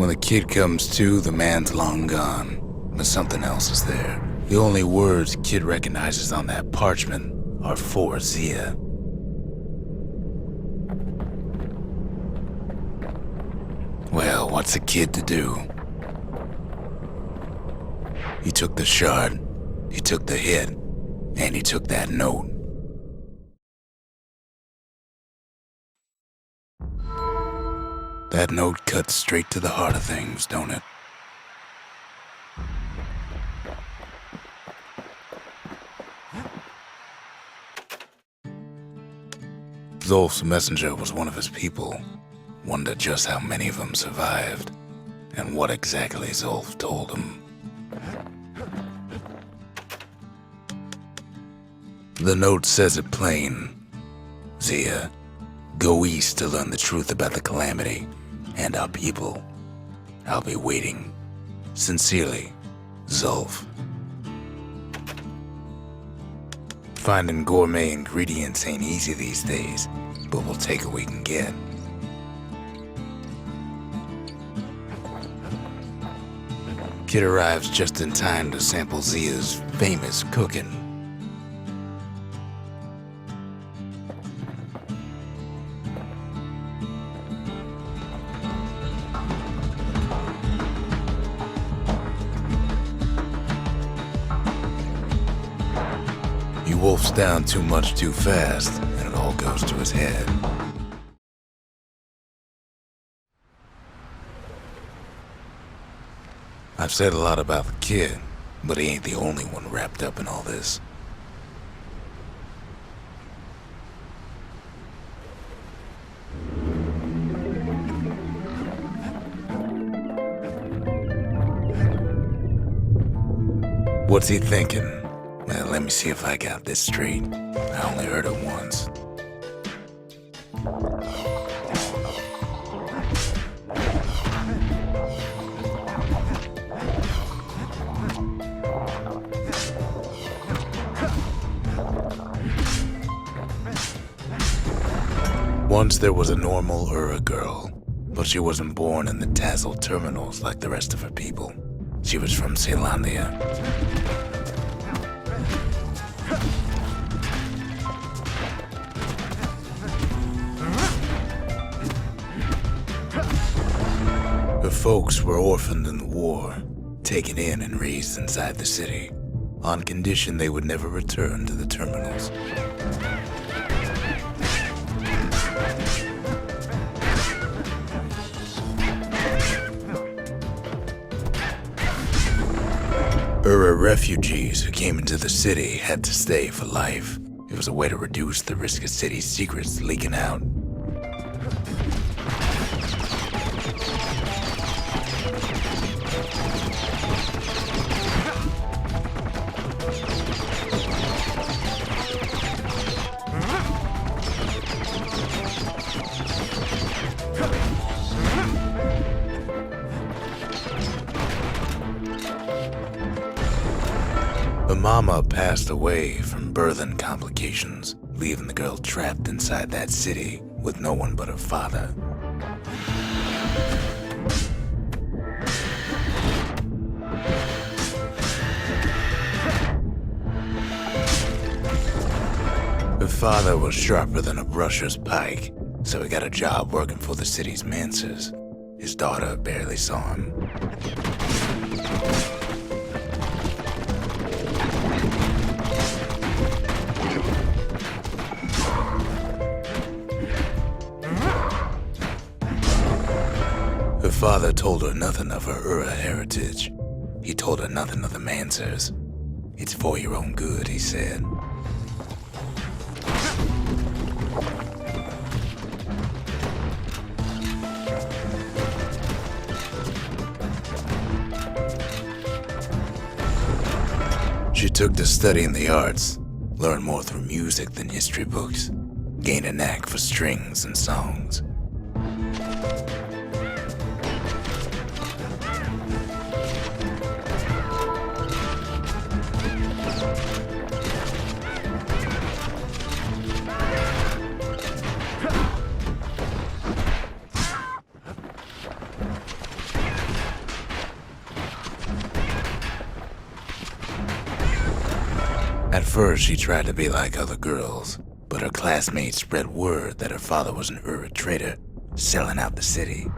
When the kid comes to, the man's long gone, but something else is there. The only words kid recognizes on that parchment are for Zia. Well, what's a kid to do? He took the shard, he took the hit, and he took that note. That note cuts straight to the heart of things, don't it? Zolf's messenger was one of his people. Wondered just how many of them survived, and what exactly Zolf told him. The note says it plain. Zia, go east to learn the truth about the calamity and our people. I'll be waiting. Sincerely, Zolf. Finding gourmet ingredients ain't easy these days, but we'll take what we can get. Kid arrives just in time to sample Zia's famous cooking. He wolfs down too much too fast, and it all goes to his head. I've said a lot about the kid, but he ain't the only one wrapped up in all this. What's he thinking? Well, let me see if I got this straight. I only heard it once. Once there was a normal Ura girl, but she wasn't born in the tasseled terminals like the rest of her people. She was from Celandia. Her folks were orphaned in the war, taken in and raised inside the city, on condition they would never return to the terminals. Ura refugees who came into the city had to stay for life. It was a way to reduce the risk of city secrets leaking out. The mama passed away from birthing complications, leaving the girl trapped inside that city with no one but her father. Her father was sharper than a brusher's pike, so he got a job working for the city's mancers. His daughter barely saw him. Her father told her nothing of her Ura heritage. He told her nothing of the Mancers. It's for your own good, he said. She took to studying the arts, learned more through music than history books, gained a knack for strings and songs. At first, she tried to be like other girls, but her classmates spread word that her father was an Ura trader, selling out the city.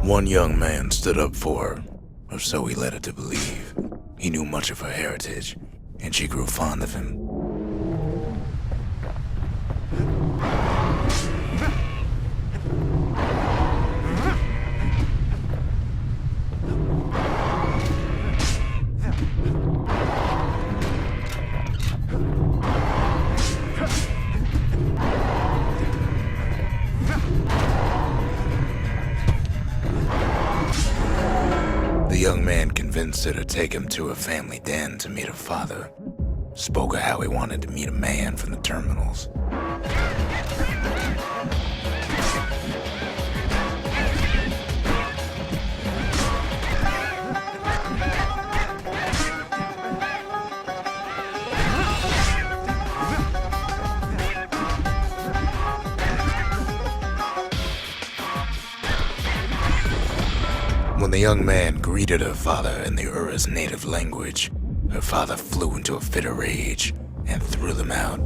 One young man stood up for her, or so he led her to believe. He knew much of her heritage, and she grew fond of him. The young man convinced her to take him to her family den to meet her father. Spoke of how he wanted to meet a man from the terminals. When the young man greeted her father in the Ura's native language, her father flew into a fit of rage and threw them out.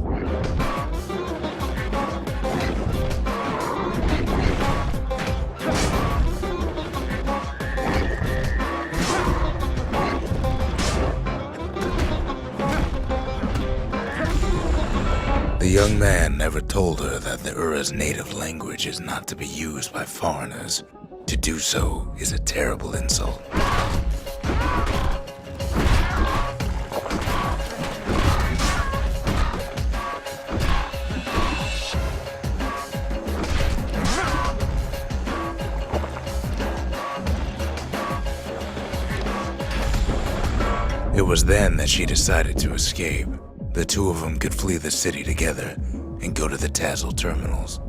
The young man never told her that the Ura's native language is not to be used by foreigners. To do so is a terrible insult. It was then that she decided to escape. The two of them could flee the city together and go to the Tassel terminals.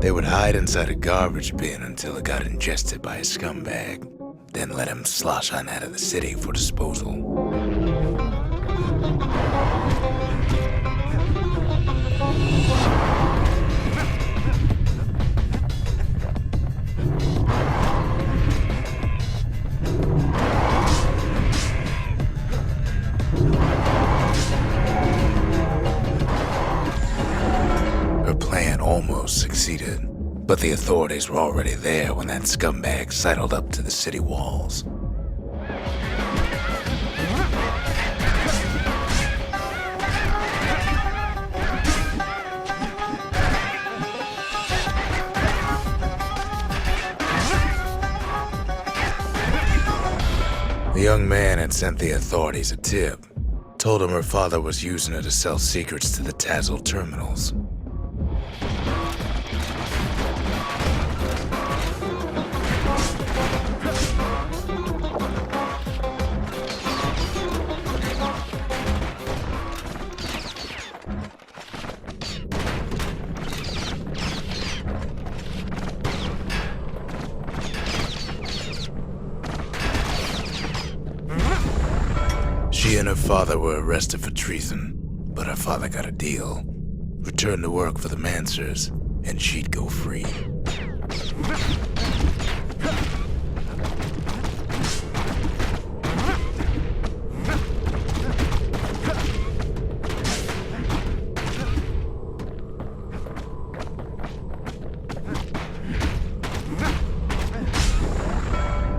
They would hide inside a garbage bin until it got ingested by a scumbag, then let him slosh on out of the city for disposal. Her plan almost succeeded, but the authorities were already there when that scumbag sidled up to the city walls. The young man had sent the authorities a tip, told him her father was using her to sell secrets to the Tassel terminals. She and her father were arrested for treason, but her father got a deal. Returned to work for the Mansers, and she'd go free.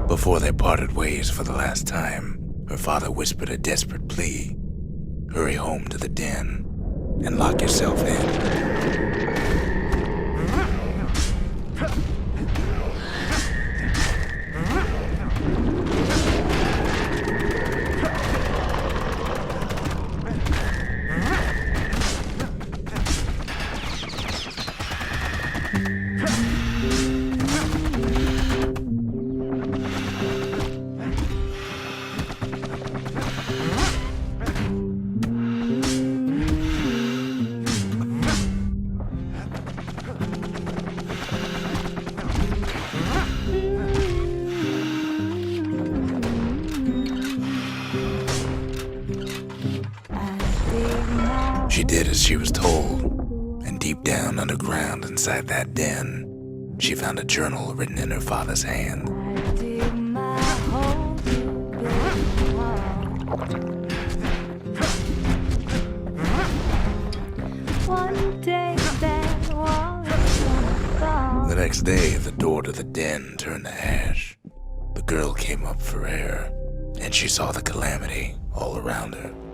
Before they parted ways for the last time, her father whispered a desperate plea. Hurry home to the den and lock yourself in. She did as she was told, and deep down underground inside that den, she found a journal written in her father's hand. The next day, the door to the den turned to ash. The girl came up for air, and she saw the calamity all around her.